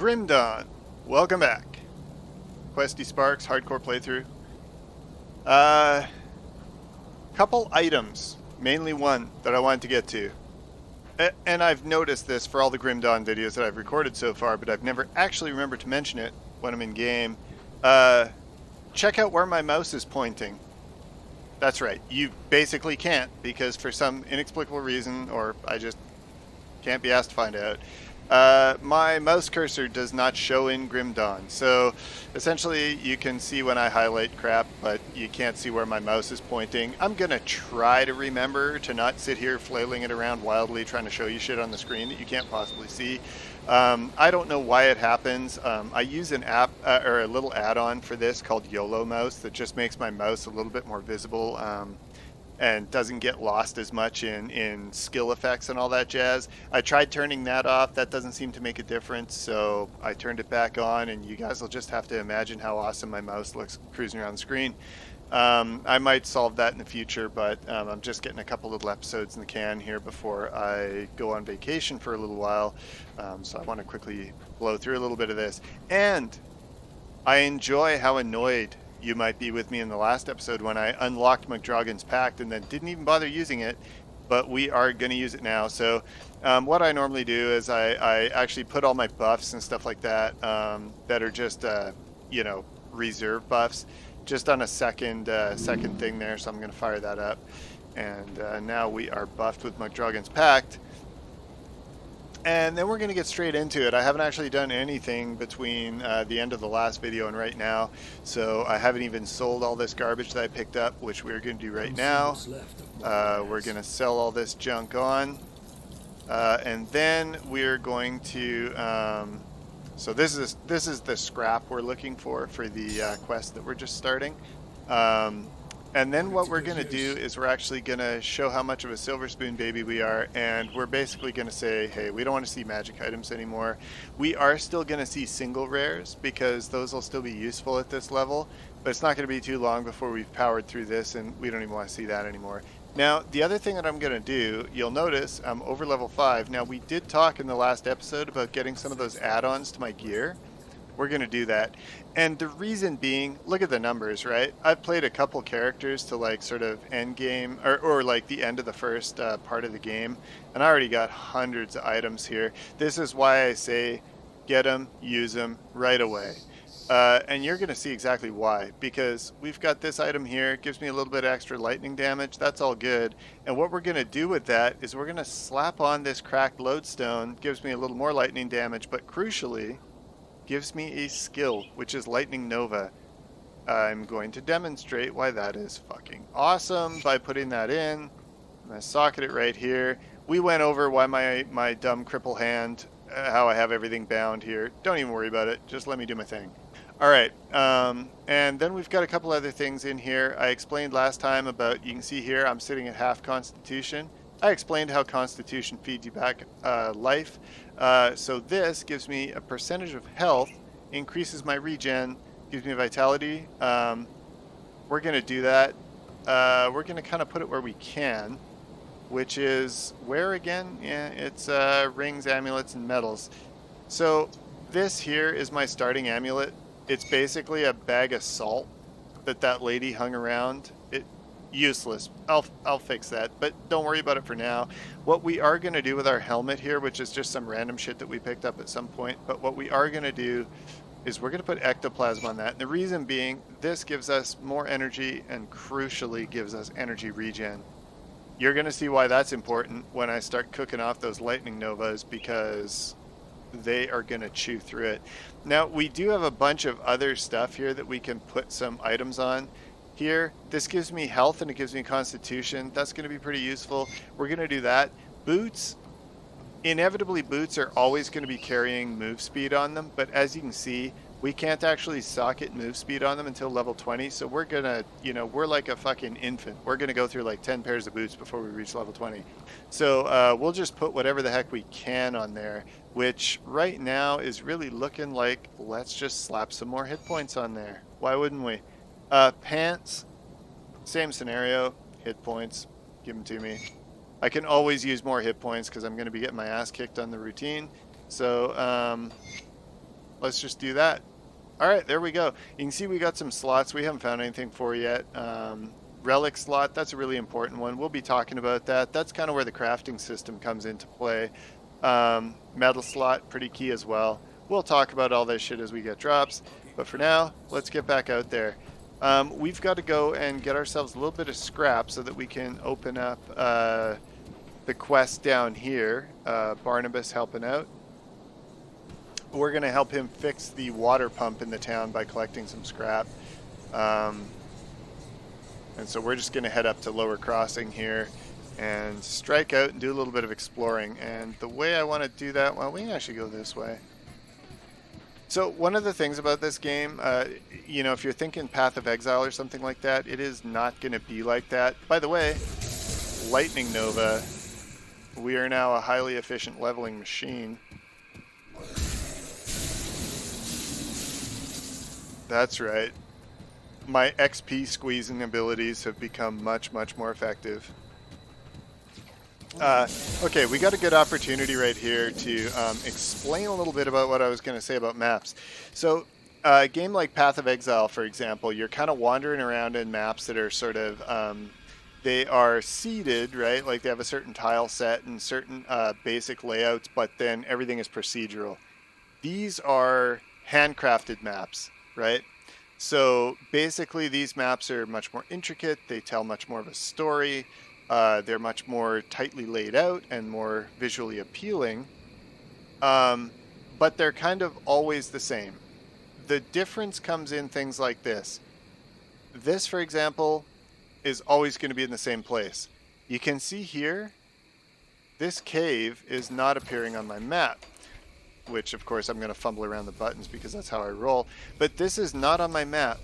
Grim Dawn, welcome back. QuestySparks, hardcore playthrough. Couple items, mainly one that I wanted to get to. And I've noticed this for all the Grim Dawn videos that I've recorded so far, but I've never actually remembered to mention it when I'm in game. Check out where my mouse is pointing. That's right, you basically can't, because for some inexplicable reason, or I just can't be asked to find out, my mouse cursor does not show in Grim Dawn. So essentially you can see when I highlight crap, but you can't see where my mouse is pointing. I'm gonna try to remember to not sit here flailing it around wildly trying to show you shit on the screen that you can't possibly see. I don't know why it happens. I use an app or a little add-on for this called YOLO Mouse that just makes my mouse a little bit more visible and doesn't get lost as much in skill effects and all that jazz. I tried turning that off. That doesn't seem to make a difference, so I turned it back on, and you guys will just have to imagine how awesome my mouse looks cruising around the screen. I might solve that in the future, but I'm just getting a couple little episodes in the can here before I go on vacation for a little while, so I want to quickly blow through a little bit of this. And I enjoy how annoyed you might be with me in the last episode when I unlocked McDragon's Pact and then didn't even bother using it, but we are going to use it now. So what I normally do is I actually put all my buffs and stuff like that that are just, reserve buffs just on a second thing there. So I'm going to fire that up. And now we are buffed with McDragon's Pact. And then we're going to get straight into it. I haven't actually done anything between the end of the last video and right now, so I haven't even sold all this garbage that I picked up, which we're going to do right now. We're going to sell all this junk on, and then we're going to... so this is the scrap we're looking for the quest that we're just starting. And then what we're going to do is we're actually going to show how much of a silver spoon baby we are, and we're basically going to say, hey, we don't want to see magic items anymore. We are still going to see single rares because those will still be useful at this level, but it's not going to be too long before we've powered through this and we don't even want to see that anymore. Now, the other thing that I'm going to do, you'll notice I'm over level 5. Now, we did talk in the last episode about getting some of those add-ons to my gear. We're going to do that. And the reason being, look at the numbers, right? I've played a couple characters to like sort of end game or like the end of the first part of the game. And I already got hundreds of items here. This is why I say get them, use them right away. And you're going to see exactly why, because we've got this item here. It gives me a little bit extra lightning damage. That's all good. And what we're going to do with that is we're going to slap on this cracked lodestone. Gives me a little more lightning damage, but crucially, gives me a skill, which is Lightning Nova. I'm going to demonstrate why that is fucking awesome by putting that in. I'm going to socket it right here. We went over why my dumb cripple hand, how I have everything bound here. Don't even worry about it. Just let me do my thing. All right. And then we've got a couple other things in here. I explained last time about, you can see here, I'm sitting at half Constitution. I explained how Constitution feeds you back life. So this gives me a percentage of health, increases my regen, gives me vitality. We're going to do that. We're going to kind of put it where we can, which is where again? Yeah, it's rings, amulets, and medals. So this here is my starting amulet. It's basically a bag of salt that lady hung around. Useless. I'll fix that, but don't worry about it for now. What we are going to do with our helmet here, which is just some random shit that we picked up at some point, but what we are going to do is we're going to put ectoplasm on that. And the reason being, this gives us more energy and crucially gives us energy regen. You're going to see why that's important when I start cooking off those lightning novas, because they are going to chew through it. Now, we do have a bunch of other stuff here that we can put some items on. Here, this gives me health and it gives me constitution. That's going to be pretty useful. We're going to do that. Boots, inevitably boots are always going to be carrying move speed on them, but as you can see, we can't actually socket move speed on them until level 20, so we're going to, we're like a fucking infant. We're going to go through like 10 pairs of boots before we reach level 20. So we'll just put whatever the heck we can on there, which right now is really looking like, let's just slap some more hit points on there. Why wouldn't we? Pants, same scenario, hit points, give them to me. I can always use more hit points because I'm going to be getting my ass kicked on the routine. So let's just do that. All right, there we go. You can see we got some slots. We haven't found anything for yet. Relic slot, that's a really important one. We'll be talking about that. That's kind of where the crafting system comes into play. Metal slot, pretty key as well. We'll talk about all this shit as we get drops. But for now, let's get back out there. We've got to go and get ourselves a little bit of scrap so that we can open up the quest down here. Barnabas helping out. We're going to help him fix the water pump in the town by collecting some scrap. And so we're just going to head up to Lower Crossing here and strike out and do a little bit of exploring. And the way I want to do that, well, we can actually go this way. So one of the things about this game, you know, if you're thinking Path of Exile or something like that, it is not going to be like that. By the way, Lightning Nova, we are now a highly efficient leveling machine. That's right. My XP squeezing abilities have become much, much more effective. Okay, we got a good opportunity right here to explain a little bit about what I was going to say about maps. So, a game like Path of Exile, for example, you're kind of wandering around in maps that are sort of, they are seeded, right? Like they have a certain tile set and certain basic layouts, but then everything is procedural. These are handcrafted maps, right? So basically these maps are much more intricate. They tell much more of a story. They're much more tightly laid out and more visually appealing. But they're kind of always the same. The difference comes in things like this. This, for example, is always going to be in the same place. You can see here, this cave is not appearing on my map, which of course I'm going to fumble around the buttons because that's how I roll. But this is not on my map.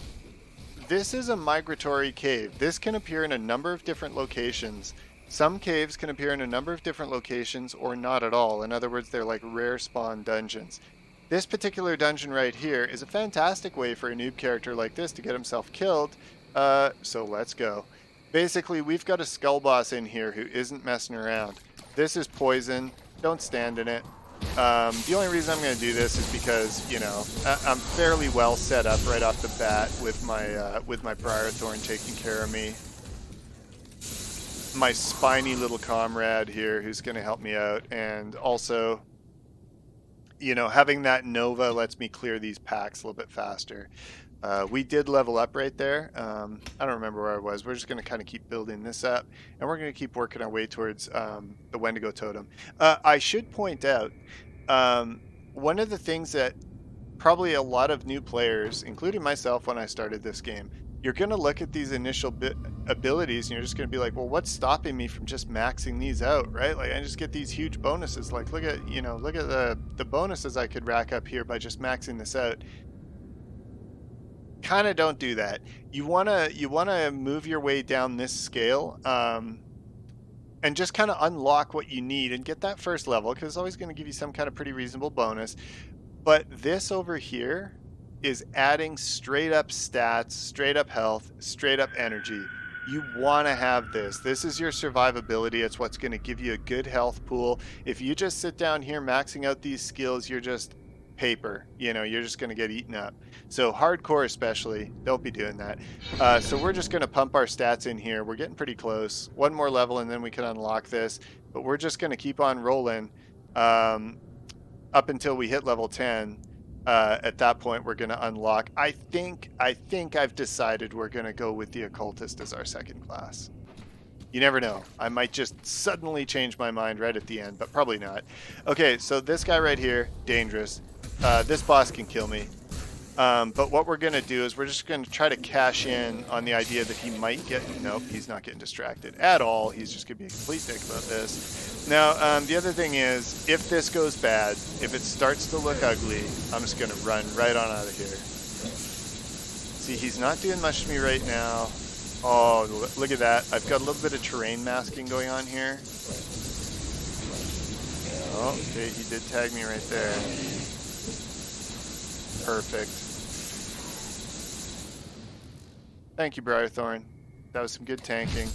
This is a migratory cave. This can appear in a number of different locations. Some caves can appear in a number of different locations or not at all. In other words, they're like rare spawn dungeons. This particular dungeon right here is a fantastic way for a noob character like this to get himself killed. So let's go. Basically, we've got a skull boss in here who isn't messing around. This is poison. Don't stand in it. The only reason I'm going to do this is because, you know, I'm fairly well set up right off the bat with my Briar Thorn taking care of me. My spiny little comrade here who's going to help me out, and also, you know, having that Nova lets me clear these packs a little bit faster. We did level up right there. I don't remember where I was. We're just going to kind of keep building this up, and we're going to keep working our way towards the Wendigo Totem. I should point out, one of the things that probably a lot of new players, including myself when I started this game, you're going to look at these initial abilities and you're just going to be like, well, what's stopping me from just maxing these out, right? Like, I just get these huge bonuses. Like, look at the bonuses I could rack up here by just maxing this out. Kind of don't do that. You wanna move your way down this scale, and just kind of unlock what you need and get that first level, because it's always going to give you some kind of pretty reasonable bonus. But this over here is adding straight up stats, straight up health, straight up energy. You want to have this. This is your survivability. It's what's going to give you a good health pool. If you just sit down here maxing out these skills, you're just paper. You know, you're just going to get eaten up. So hardcore especially, don't be doing that. So we're just going to pump our stats in here. We're getting pretty close. One more level and then we can unlock this. But we're just going to keep on rolling up until we hit level 10. At that point, we're going to unlock. I think I've decided we're going to go with the Occultist as our second class. You never know. I might just suddenly change my mind right at the end, but probably not. Okay, so this guy right here, dangerous. This boss can kill me. But what we're going to do is we're just going to try to cash in on the idea that he might get... Nope, he's not getting distracted at all. He's just going to be a complete dick about this. Now, the other thing is, if this goes bad, if it starts to look ugly, I'm just going to run right on out of here. See, he's not doing much to me right now. Oh, look at that. I've got a little bit of terrain masking going on here. Oh, okay, he did tag me right there. Perfect. Thank you, Briarthorn. That was some good tanking.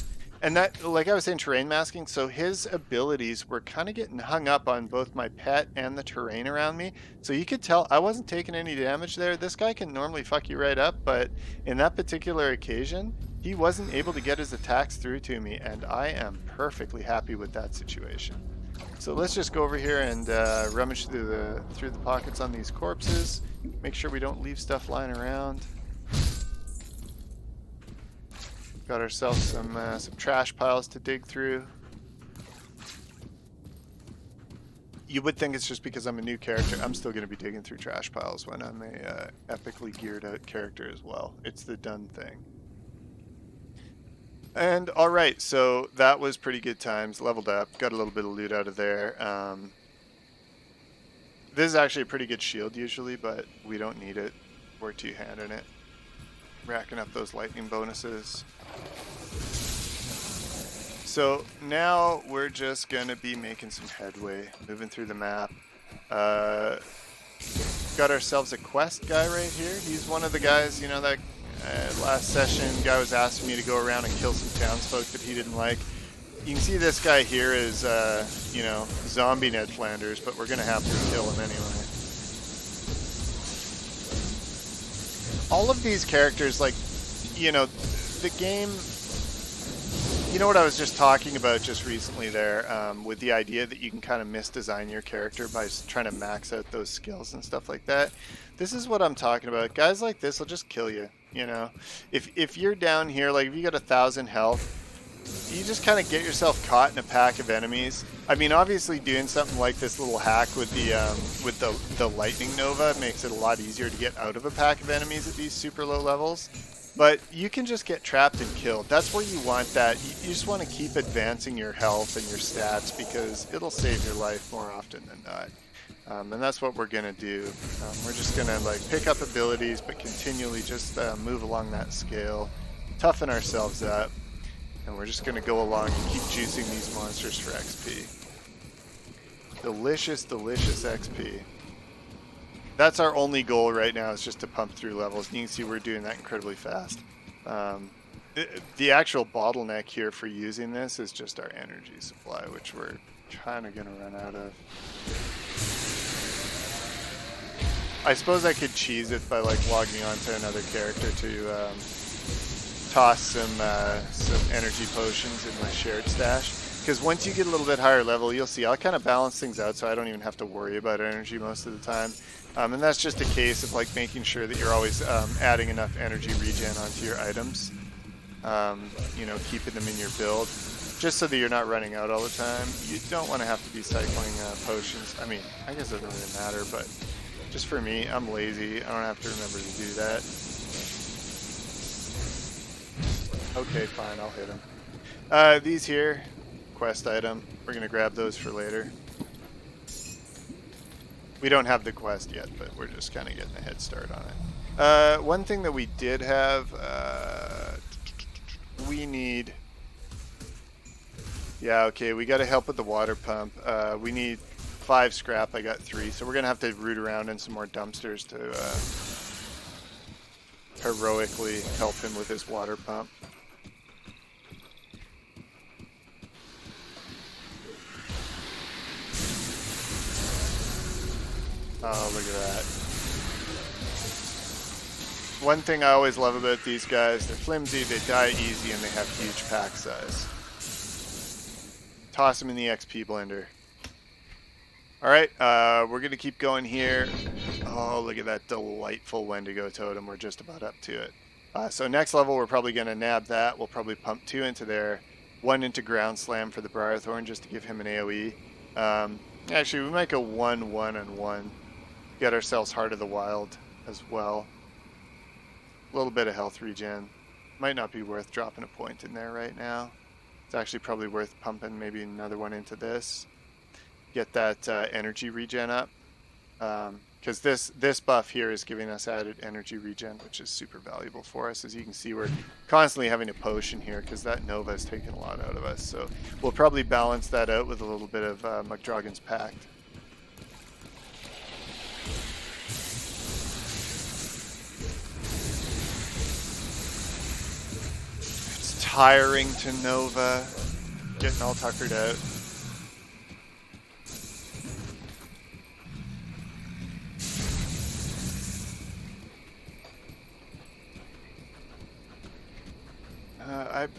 And that, like I was saying, terrain masking, so his abilities were kind of getting hung up on both my pet and the terrain around me. So you could tell I wasn't taking any damage there. This guy can normally fuck you right up, but in that particular occasion, he wasn't able to get his attacks through to me, and I am perfectly happy with that situation. So let's just go over here and rummage through the pockets on these corpses. Make sure we don't leave stuff lying around. Got ourselves some trash piles to dig through. You would think it's just because I'm a new character. I'm still going to be digging through trash piles when I'm a epically geared out character as well. It's the done thing. And alright, so that was pretty good times. Leveled up, got a little bit of loot out of there. This is actually a pretty good shield usually, but we don't need it. We're two-handing it. Racking up those lightning bonuses. So now we're just going to be making some headway, moving through the map. Got ourselves a quest guy right here. He's one of the guys, you know, that last session guy was asking me to go around and kill some townsfolk that he didn't like. You can see this guy here is, you know, zombie Ned Flanders, but we're going to have to kill him anyway. All of these characters, like, you know, the game, you know what I was just talking about just recently there, with the idea that you can kind of misdesign your character by trying to max out those skills and stuff like that. This is what I'm talking about. Guys like this will just kill you, you know. If you're down here, like if you got 1,000 health, you just kind of get yourself caught in a pack of enemies. I mean, obviously doing something like this little hack with the lightning nova makes it a lot easier to get out of a pack of enemies at these super low levels. But you can just get trapped and killed. That's where you want that. You just want to keep advancing your health and your stats because it'll save your life more often than not. And that's what we're going to do. We're just going to like pick up abilities, but continually just move along that scale, toughen ourselves up, and we're just going to go along and keep juicing these monsters for XP. Delicious, delicious XP. That's our only goal right now, is just to pump through levels. And you can see we're doing that incredibly fast. The actual bottleneck here for using this is just our energy supply, which we're kind of going to run out of. I suppose I could cheese it by like logging onto another character to toss some energy potions in my shared stash. Because once you get a little bit higher level, you'll see I'll kind of balance things out so I don't even have to worry about energy most of the time. And that's just a case of like making sure that you're always adding enough energy regen onto your items. You know, keeping them in your build, just so that you're not running out all the time. You don't want to have to be cycling potions. I mean, I guess it doesn't really matter, but just for me, I'm lazy. I don't have to remember to do that. Okay, fine, I'll hit him. These here, quest item. We're going to grab those for later. We don't have the quest yet, but we're just kind of getting a head start on it. One thing that we did have, we need... Yeah, okay, we got to help with the water pump. We need 5 scrap, I got 3, so we're going to have to root around in some more dumpsters to heroically help him with his water pump. Oh, look at that. One thing I always love about these guys, they're flimsy, they die easy, and they have huge pack size. Toss them in the XP blender. Alright, we're going to keep going here. Oh, look at that delightful Wendigo totem. We're just about up to it. So next level, we're probably going to nab that. We'll probably pump 2 into there. 1 into Ground Slam for the Briarthorn, just to give him an AoE. Actually, we might go 1, 1, and 1. Get ourselves Heart of the Wild as well. A little bit of health regen. Might not be worth dropping a point in there right now. It's actually probably worth pumping maybe another one into this. Get that energy regen up. Because this buff here is giving us added energy regen, which is super valuable for us. As you can see, we're constantly having a potion here because that Nova is taking a lot out of us. So we'll probably balance that out with a little bit of McDragon's Pact. retiring to Nova, getting all tuckered out.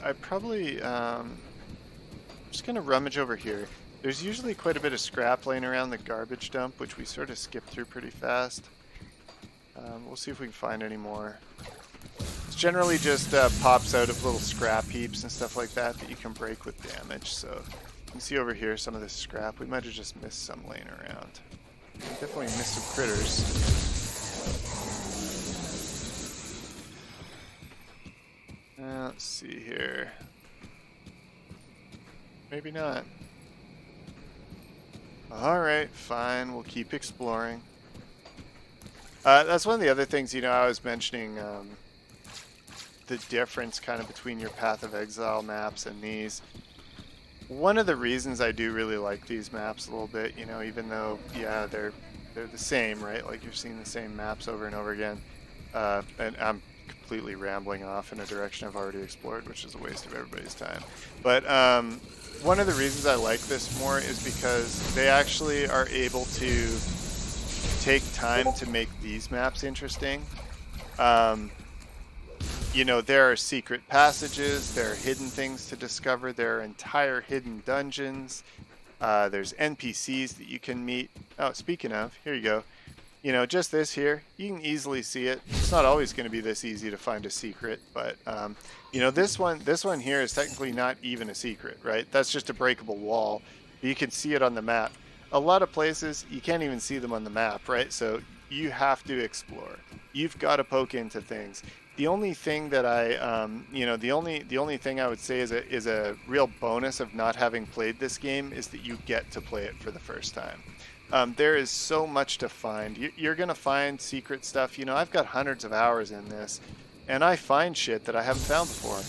I probably, just gonna rummage over here. There's usually quite a bit of scrap laying around the garbage dump, which we sort of skip through pretty fast. We'll see if we can find any more. It's generally just pops out of little scrap heaps and stuff like that that you can break with damage. So you can see over here some of this scrap. We might have just missed some laying around. We definitely missed some critters. Let's see here. Maybe not. Alright, fine. We'll keep exploring. That's one of the other things, I was mentioning the difference kind of between your Path of Exile maps and these. One of the reasons I do really like these maps a little bit, even though, yeah, they're the same, right? Like you're seeing the same maps over and over again. And I'm completely rambling off in a direction I've already explored, which is a waste of everybody's time. But one of the reasons I like this more is because they actually are able to take time to make these maps interesting. There are secret passages, there are hidden things to discover, there are entire hidden dungeons, there's NPCs that you can meet. Oh, speaking of, here you go. Just this here, you can easily see it. It's not always going to be this easy to find a secret, but this one here is technically not even a secret, right? That's just a breakable wall. You can see it on the map. A lot of places you can't even see them on the map, right? So you have to explore. You've got to poke into things. The only thing that the only thing I would say is a real bonus of not having played this game is that you get to play it for the first time. There is so much to find. You're going to find secret stuff. I've got hundreds of hours in this, and I find shit that I haven't found before.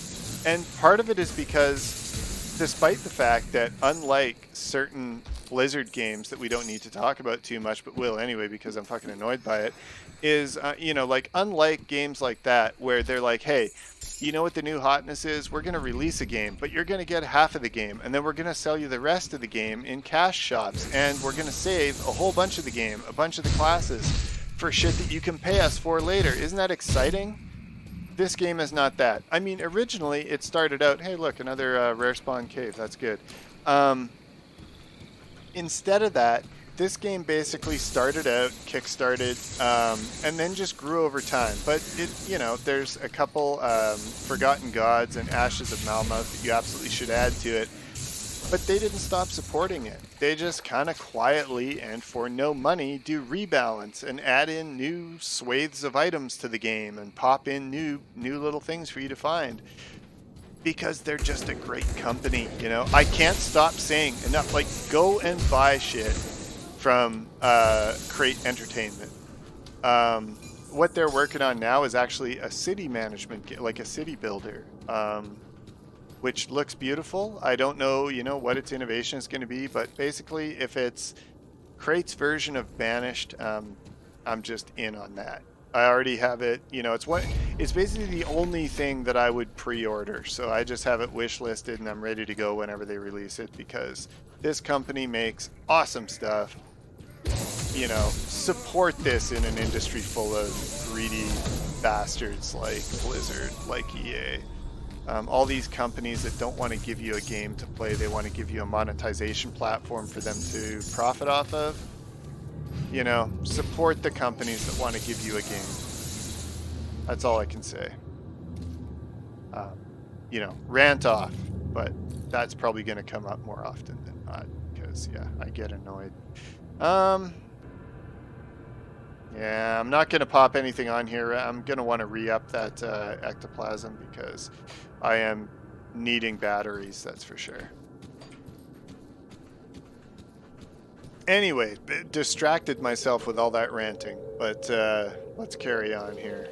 And part of it is because, despite the fact that unlike certain Blizzard games that we don't need to talk about too much, but will anyway because I'm fucking annoyed by it, is, unlike games like that where they're like, hey, you know what the new hotness is? We're going to release a game, but you're going to get half of the game, and then we're going to sell you the rest of the game in cash shops, and we're going to save a whole bunch of the game, a bunch of the classes, for shit that you can pay us for later. Isn't that exciting? This game is not that. I mean, originally it started out, hey, look, another rare spawn cave. That's good. Instead of that, this game basically started out, kickstarted, and then just grew over time. But there's a couple Forgotten Gods and Ashes of Malmouth that you absolutely should add to it. But they didn't stop supporting it. They just kind of quietly and for no money do rebalance and add in new swathes of items to the game and pop in new little things for you to find. Because they're just a great company, I can't stop saying enough. Like, go and buy shit from Crate Entertainment. What they're working on now is actually a city management, like a city builder, which looks beautiful. I don't know, what its innovation is going to be, but basically, if it's Crate's version of Banished, I'm just in on that. I already have it. It's basically the only thing that I would pre-order. So I just have it wish listed and I'm ready to go whenever they release it because this company makes awesome stuff. Support this in an industry full of greedy bastards like Blizzard, like EA. All these companies that don't want to give you a game to play, they want to give you a monetization platform for them to profit off of. Support the companies that want to give you a game. That's all I can say. Rant off, but that's probably going to come up more often than not because, yeah, I get annoyed. Yeah, I'm not going to pop anything on here. I'm going to want to re-up that ectoplasm because I am needing batteries, that's for sure. Anyway, distracted myself with all that ranting, but let's carry on here.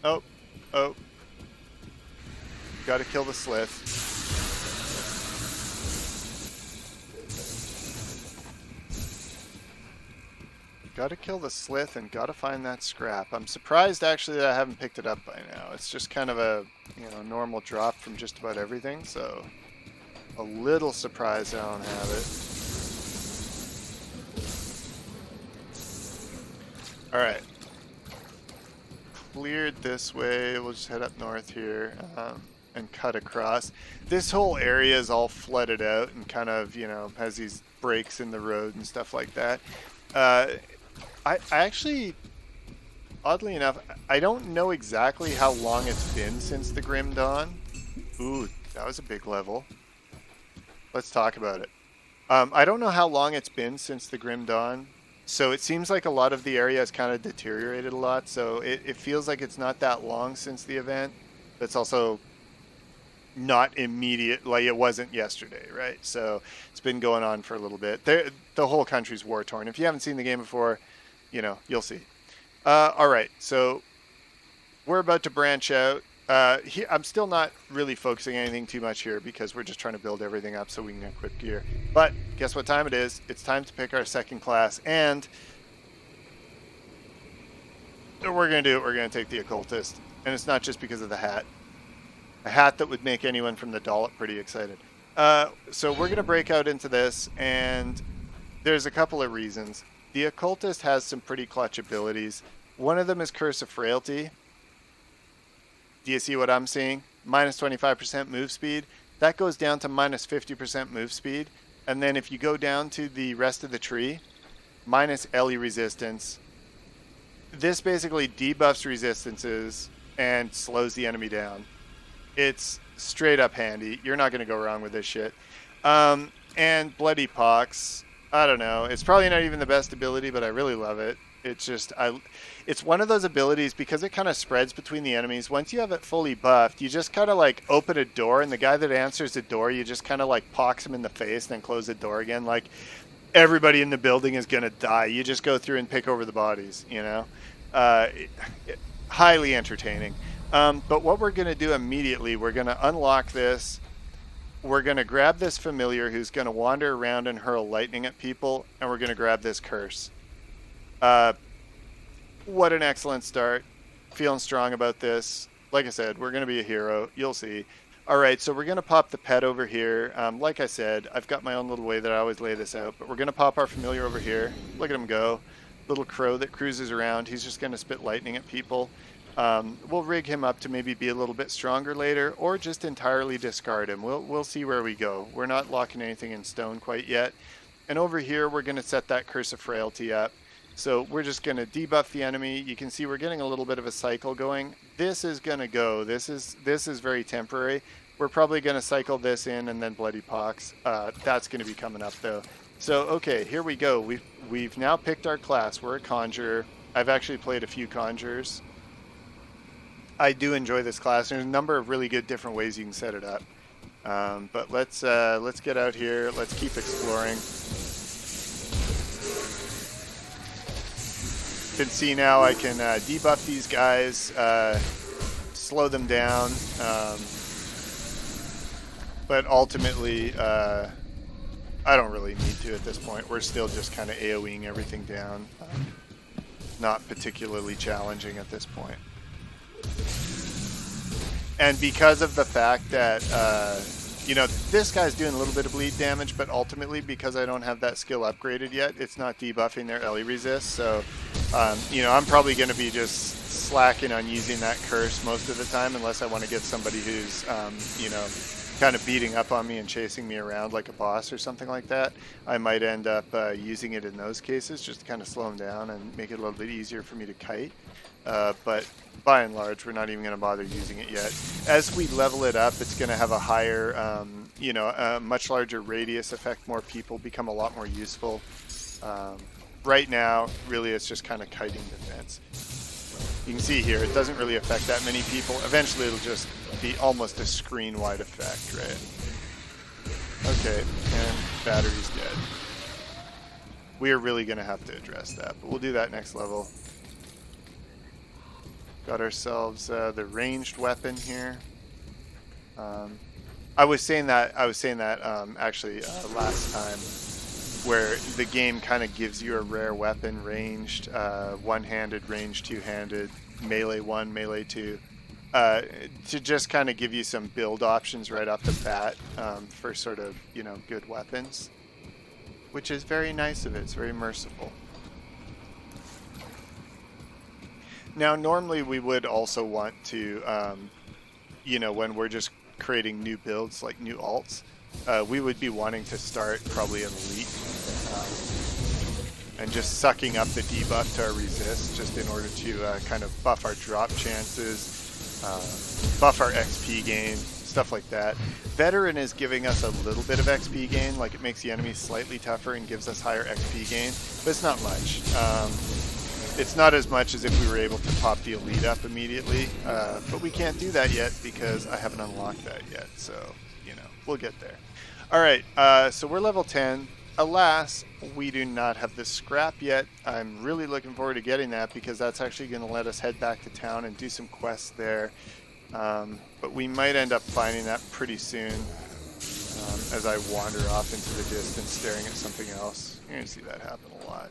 Oh. Gotta kill the slith. Gotta kill the Slith and gotta find that scrap. I'm surprised actually that I haven't picked it up by now. It's just kind of a, normal drop from just about everything, so a little surprised I don't have it. Alright. Cleared this way. We'll just head up north here and cut across. This whole area is all flooded out and kind of, has these breaks in the road and stuff like that. I actually, oddly enough, I don't know exactly how long it's been since the Grim Dawn. Ooh, that was a big level. Let's talk about it. I don't know how long it's been since the Grim Dawn, so it seems like a lot of the area has kind of deteriorated a lot, so it feels like it's not that long since the event. That's also not immediate, like it wasn't yesterday, right? So it's been going on for a little bit. The whole country's war-torn. If you haven't seen the game before, you'll see. All right, so we're about to branch out. I'm still not really focusing anything too much here because we're just trying to build everything up so we can equip gear. But guess what time it is? It's time to pick our second class, and we're going to do it. We're going to take the Occultist, and it's not just because of the hat. A hat that would make anyone from the Dollop pretty excited. So we're going to break out into this, and there's a couple of reasons. The Occultist has some pretty clutch abilities. One of them is Curse of Frailty. Do you see what I'm seeing? Minus 25% move speed. That goes down to minus 50% move speed. And then if you go down to the rest of the tree, minus Ellie resistance. This basically debuffs resistances and slows the enemy down. It's straight up handy. You're not going to go wrong with this shit. And Bloody Pox. I don't know. It's probably not even the best ability, but I really love it. It's just, it's one of those abilities because it kind of spreads between the enemies. Once you have it fully buffed, you just kind of like open a door, and the guy that answers the door, you just kind of like pox him in the face, then close the door again. Like everybody in the building is going to die. You just go through and pick over the bodies, highly entertaining. But what we're going to do immediately, we're going to unlock this. We're going to grab this familiar who's going to wander around and hurl lightning at people, and we're going to grab this curse. What an excellent start. Feeling strong about this. Like I said, we're going to be a hero. You'll see. All right, so we're going to pop the pet over here. Like I said, I've got my own little way that I always lay this out, but we're going to pop our familiar over here. Look at him go. Little crow that cruises around. He's just going to spit lightning at people. We'll rig him up to maybe be a little bit stronger later, or just entirely discard him. We'll see where we go. We're not locking anything in stone quite yet. And over here, we're going to set that Curse of Frailty up. So we're just going to debuff the enemy. You can see we're getting a little bit of a cycle going. This is going to go. This is very temporary. We're probably going to cycle this in and then Bloody Pox. That's going to be coming up though. So okay, here we go. We've now picked our class. We're a Conjurer. I've actually played a few Conjurers. I do enjoy this class. There's a number of really good different ways you can set it up. But let's get out here. Let's keep exploring. You can see now I can debuff these guys, slow them down, but ultimately I don't really need to at this point. We're still just kind of AoEing everything down. Not particularly challenging at this point. And because of the fact that, this guy's doing a little bit of bleed damage, but ultimately because I don't have that skill upgraded yet, it's not debuffing their Ellie resist. So, I'm probably going to be just slacking on using that curse most of the time unless I want to get somebody who's, kind of beating up on me and chasing me around like a boss or something like that. I might end up using it in those cases just to kind of slow them down and make it a little bit easier for me to kite. But by and large, we're not even going to bother using it yet. As we level it up, it's going to have a higher, a much larger radius effect. More people become a lot more useful. Right now, really, it's just kind of kiting defense. You can see here, it doesn't really affect that many people. Eventually, it'll just be almost a screen-wide effect, right? Okay, and battery's dead. We are really going to have to address that, but we'll do that next level. Got ourselves the ranged weapon here. I was saying that actually last time. where the game kind of gives you a rare weapon, ranged, one-handed, ranged, two-handed, melee 1, melee 2, to just kind of give you some build options right off the bat, for sort of, you know, good weapons, which is very nice of it. It's very merciful. Now, normally we would also want to, you know, when we're just creating new builds, like new alts, we would be wanting to start probably an elite, and just sucking up the debuff to our resist, just in order to kind of buff our drop chances, buff our XP gain, stuff like that. Veteran is giving us a little bit of XP gain, like it makes the enemies slightly tougher and gives us higher XP gain, but it's not much. It's not as much as if we were able to pop the elite up immediately, but we can't do that yet because I haven't unlocked that yet, so, you know, we'll get there. Alright, so we're level 10. Alas, we do not have the scrap yet. I'm really looking forward to getting that because that's actually going to let us head back to town and do some quests there. But we might end up finding that pretty soon, as I wander off into the distance staring at something else. You're going to see that happen a lot.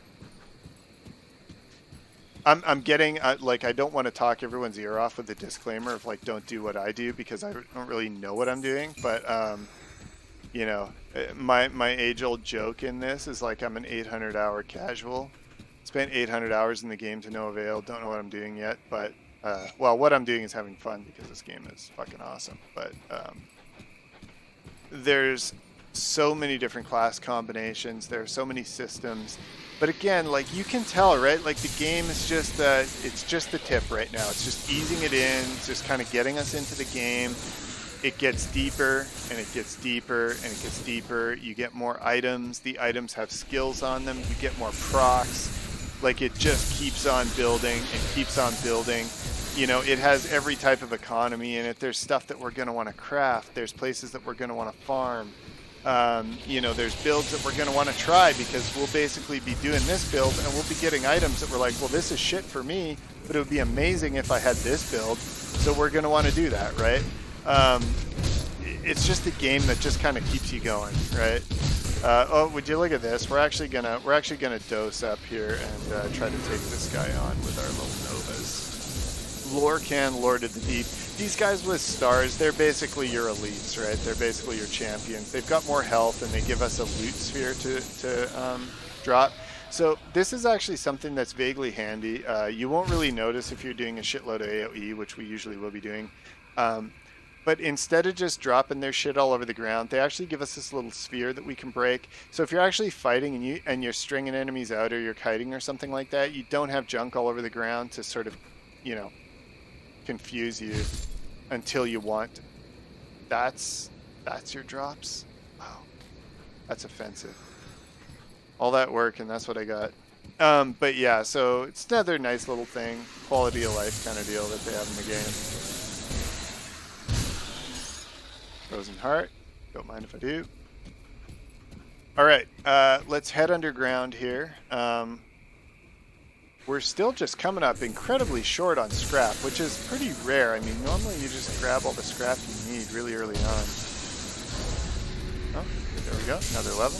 I'm getting, like, I don't want to talk everyone's ear off with the disclaimer of, like, don't do what I do because I don't really know what I'm doing. But, you know, my age-old joke in this is, like, I'm an 800-hour casual. Spent 800 hours in the game to no avail. Don't know what I'm doing yet. But, well, what I'm doing is having fun because this game is fucking awesome. But there's so many different class combinations. There are so many systems. But again, like, you can tell, right? Like, the game is just, it's just the tip right now. It's just easing it in. It's just kind of getting us into the game. It gets deeper, and it gets deeper, and it gets deeper. You get more items. The items have skills on them. You get more procs. Like, it just keeps on building and keeps on building. You know, it has every type of economy in it. There's stuff that we're going to want to craft. There's places that we're going to want to farm. You know, there's builds that we're going to want to try because we'll basically be doing this build and we'll be getting items that we're like, well, this is shit for me, but it would be amazing if I had this build. So we're going to want to do that, right? It's just a game that just kind of keeps you going, right? Oh, would you look at this? We're actually gonna dose up here and try to take this guy on with our little Novas. Lorcan, Lord of the Deep. These guys with stars, they're basically your elites, right? They're basically your champions. They've got more health and they give us a loot sphere to drop. So this is actually something that's vaguely handy. You won't really notice if you're doing a shitload of AoE, which we usually will be doing. But instead of just dropping their shit all over the ground, they actually give us this little sphere that we can break. So if you're actually fighting and you're stringing enemies out or you're kiting or something like that, you don't have junk all over the ground to sort of, you know, confuse you until you want. That's your drops. Wow, that's offensive. All that work and that's what I got. But yeah, so it's another nice little thing, quality of life kind of deal that they have in the game. Frozen Heart, don't mind if I do. All right, let's head underground here. We're still just coming up incredibly short on scrap, which is pretty rare. I mean, normally you just grab all the scrap you need really early on. Oh, there we go, another level.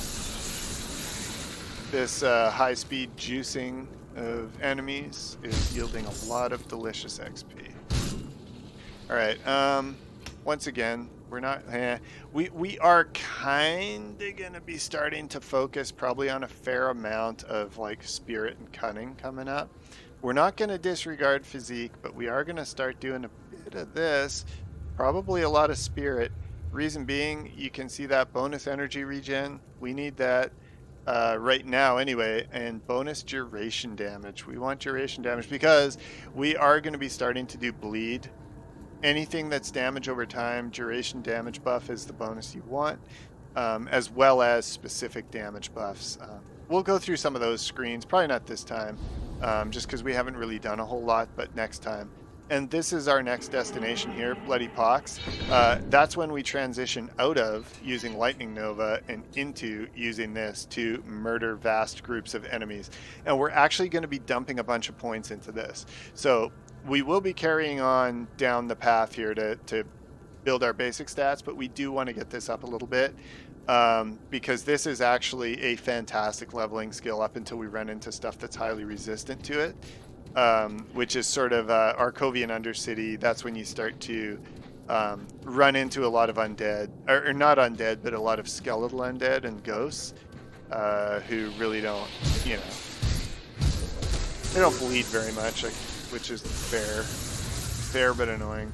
This high-speed juicing of enemies is yielding a lot of delicious XP. All right, once again, we're not, we are kind of going to be starting to focus probably on a fair amount of like spirit and cunning coming up. We're not going to disregard physique, but we are going to start doing a bit of this, probably a lot of spirit. Reason being, you can see that bonus energy regen. We need that right now anyway, and bonus duration damage. We want duration damage because we are going to be starting to do bleed. Anything that's damage over time, duration damage buff is the bonus you want, as well as specific damage buffs. We'll go through some of those screens, probably not this time, just because we haven't really done a whole lot, but next time. And this is our next destination here, Bloody Pox. That's when we transition out of using Lightning Nova and into using this to murder vast groups of enemies. And we're actually going to be dumping a bunch of points into this. So we will be carrying on down the path here to build our basic stats, but we do want to get this up a little bit. because this is actually a fantastic leveling skill up until we run into stuff that's highly resistant to it, which is sort of Arcovian Undercity. That's when you start to run into a lot of undead, or not undead, but a lot of skeletal undead and ghosts who really don't, you know, they don't bleed very much, like, which is fair but annoying.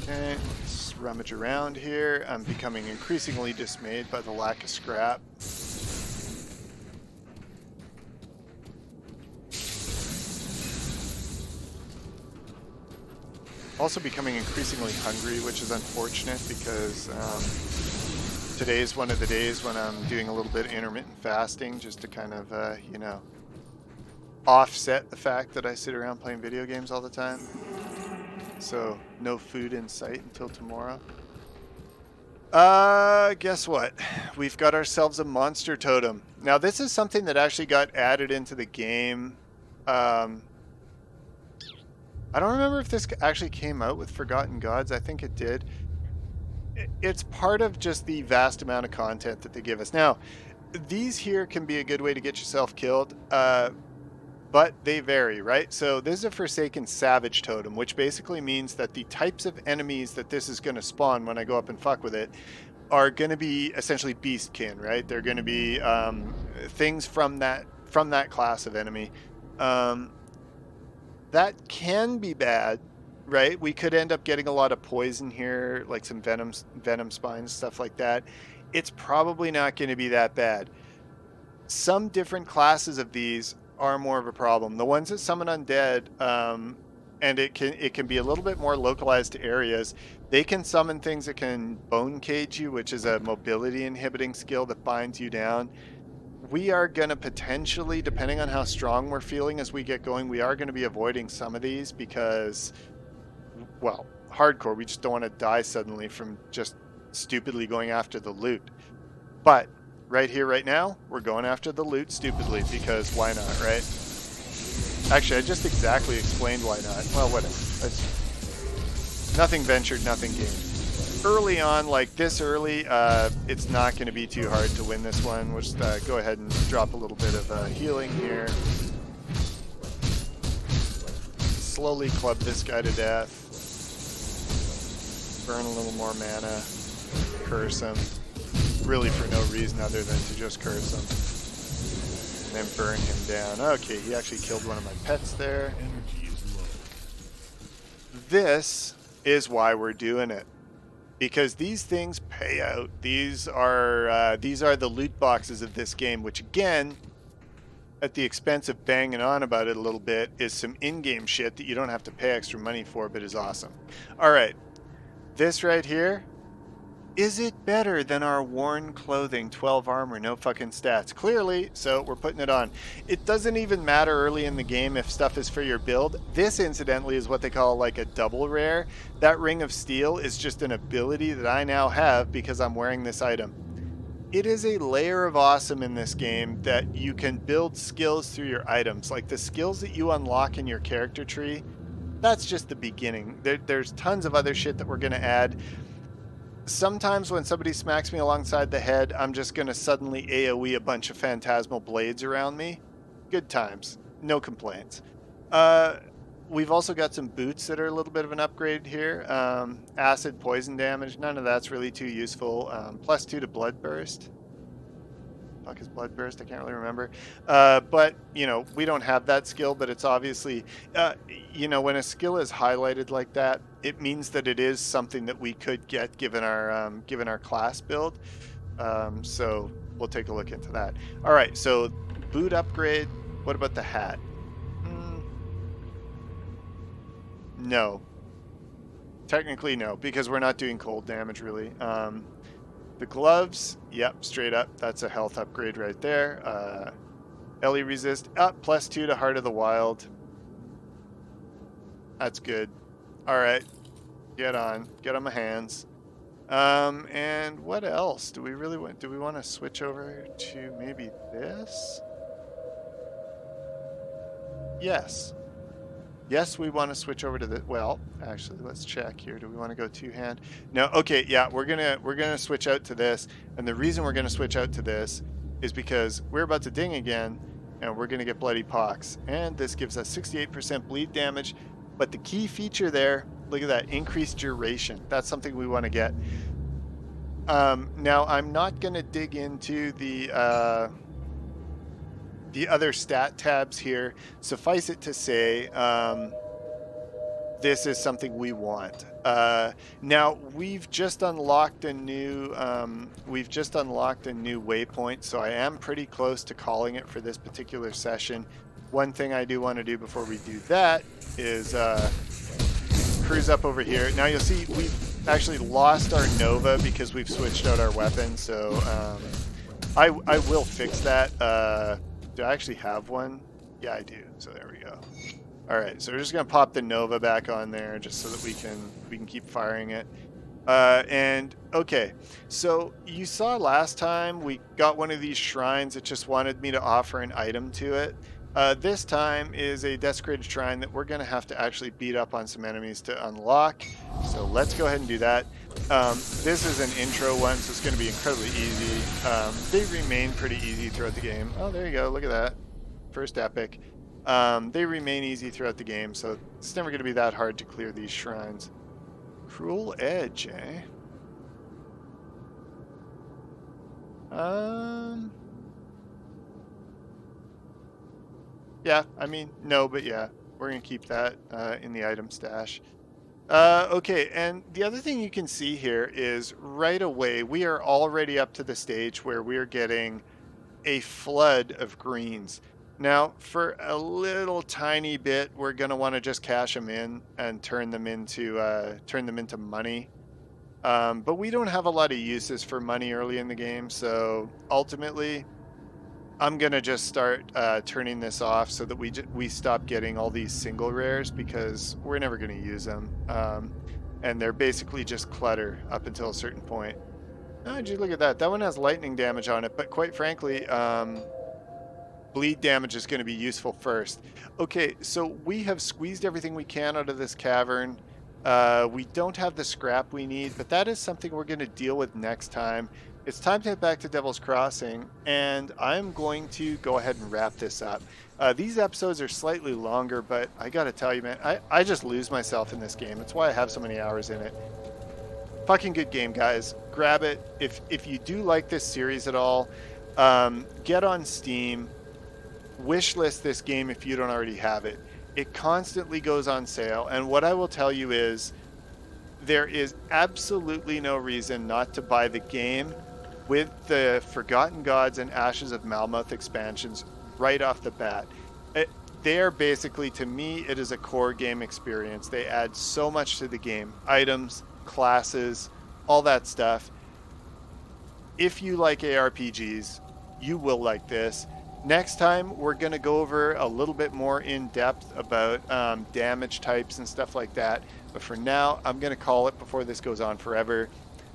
Okay, let's rummage around here. I'm becoming increasingly dismayed by the lack of scrap. Also becoming increasingly hungry, which is unfortunate because today is one of the days when I'm doing a little bit of intermittent fasting just to kind of, you know, offset the fact that I sit around playing video games all the time. So no food in sight until tomorrow. Guess what? We've got ourselves a monster totem. Now this is something that actually got added into the game. I don't remember if this actually came out with Forgotten Gods. I think it did. It's part of just the vast amount of content that they give us. Now, these here can be a good way to get yourself killed. But they vary, right? So this is a Forsaken Savage Totem, which basically means that the types of enemies that this is going to spawn when I go up and fuck with it are going to be essentially beastkin, right? They're going to be things from that class of enemy. That can be bad, right? We could end up getting a lot of poison here, like some venom spines, stuff like that. It's probably not going to be that bad. Some different classes of these are more of a problem. The ones that summon undead, and it can be a little bit more localized to areas. They can summon things that can bone cage you, which is a mobility inhibiting skill that binds you down. We are going to potentially, depending on how strong we're feeling as we get going, we are going to be avoiding some of these because, well, hardcore, we just don't want to die suddenly from just stupidly going after the loot. But right here, right now, we're going after the loot stupidly because why not, right? Actually, I just exactly explained why not. Well, whatever. Nothing ventured, nothing gained. Early on, like this early, it's not going to be too hard to win this one. We'll just go ahead and drop a little bit of healing here. Slowly club this guy to death. Burn a little more mana. Curse him. Really for no reason other than to just curse him. And then burn him down. Okay, he actually killed one of my pets there. This is why we're doing it. Because these things pay out. These are the loot boxes of this game, which again, at the expense of banging on about it a little bit, is some in-game shit that you don't have to pay extra money for, but is awesome. Alright, this right here, is it better than our worn clothing, 12 armor, no fucking stats? Clearly, so we're putting it on. It doesn't even matter early in the game if stuff is for your build. This, incidentally, is what they call like a double rare. That Ring of Steel is just an ability that I now have because I'm wearing this item. It is a layer of awesome in this game that you can build skills through your items. Like the skills that you unlock in your character tree, that's just the beginning. There's tons of other shit that we're going to add. Sometimes when somebody smacks me alongside the head, I'm just going to suddenly AoE a bunch of phantasmal blades around me. Good times. No complaints. We've also got some boots that are a little bit of an upgrade here. Acid, poison damage, none of that's really too useful. +2 to blood burst. Fuck is blood burst? I can't really remember. But, you know, we don't have that skill, but it's obviously, you know, when a skill is highlighted like that, it means that it is something that we could get given our class build. So we'll take a look into that. All right, so boot upgrade. What about the hat? No. Technically, no, because we're not doing cold damage, really. The gloves, yep, straight up. That's a health upgrade right there. LE resist, up, +2 to Heart of the Wild. That's good. All right, get on my hands. And what else do we really want? Do we want to switch over to maybe this? Yes. Yes, we want to switch over to the, well, actually, let's check here. Do we want to go two-hand? No, okay, yeah, we're gonna switch out to this. And the reason we're gonna switch out to this is because we're about to ding again, and we're gonna get bloody pox. And this gives us 68% bleed damage. But the key feature there, look at that, increased duration. That's something we want to get. Now I'm not gonna dig into the other stat tabs here. Suffice it to say, this is something we want. Now we've just unlocked a new waypoint, so I am pretty close to calling it for this particular session. One thing I do want to do before we do that is cruise up over here. Now you'll see we've actually lost our Nova because we've switched out our weapon, so I will fix that. Do I actually have one? Yeah, I do. So there we go. All right, so we're just gonna pop the Nova back on there just so that we can keep firing it. And okay, so you saw last time we got one of these shrines that just wanted me to offer an item to it. This time is a desecrated shrine that we're gonna have to actually beat up on some enemies to unlock. So let's go ahead and do that. This is an intro one, so it's going to be incredibly easy. They remain pretty easy throughout the game. Oh, there you go. Look at that. First epic. They remain easy throughout the game, so it's never going to be that hard to clear these shrines. Cruel Edge, eh? Yeah, I mean, no, but yeah. We're going to keep that in the item stash. Okay, and the other thing you can see here is right away we are already up to the stage where we're getting a flood of greens. Now, for a little tiny bit, we're gonna want to just cash them in and turn them into money. But we don't have a lot of uses for money early in the game, so ultimately, I'm gonna just start turning this off so that we stop getting all these single rares because we're never gonna use them, and they're basically just clutter up until a certain point. Oh, geez, look at that. That one has lightning damage on it, but quite frankly, bleed damage is going to be useful first. Okay, so we have squeezed everything we can out of this cavern. We don't have the scrap we need, but that is something we're going to deal with next time. It's time to head back to Devil's Crossing, and I'm going to go ahead and wrap this up. These episodes are slightly longer, but I gotta tell you, man, I just lose myself in this game. That's why I have so many hours in it. Fucking good game, guys. Grab it. If you do like this series at all, get on Steam. Wishlist this game if you don't already have it. It constantly goes on sale, and what I will tell you is there is absolutely no reason not to buy the game with the Forgotten Gods and Ashes of Malmouth expansions right off the bat. They are basically, to me, it is a core game experience. They add so much to the game. Items, classes, all that stuff. If you like ARPGs, you will like this. Next time, we're going to go over a little bit more in depth about damage types and stuff like that. But for now, I'm going to call it before this goes on forever.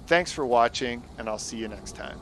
Thanks for watching, and I'll see you next time.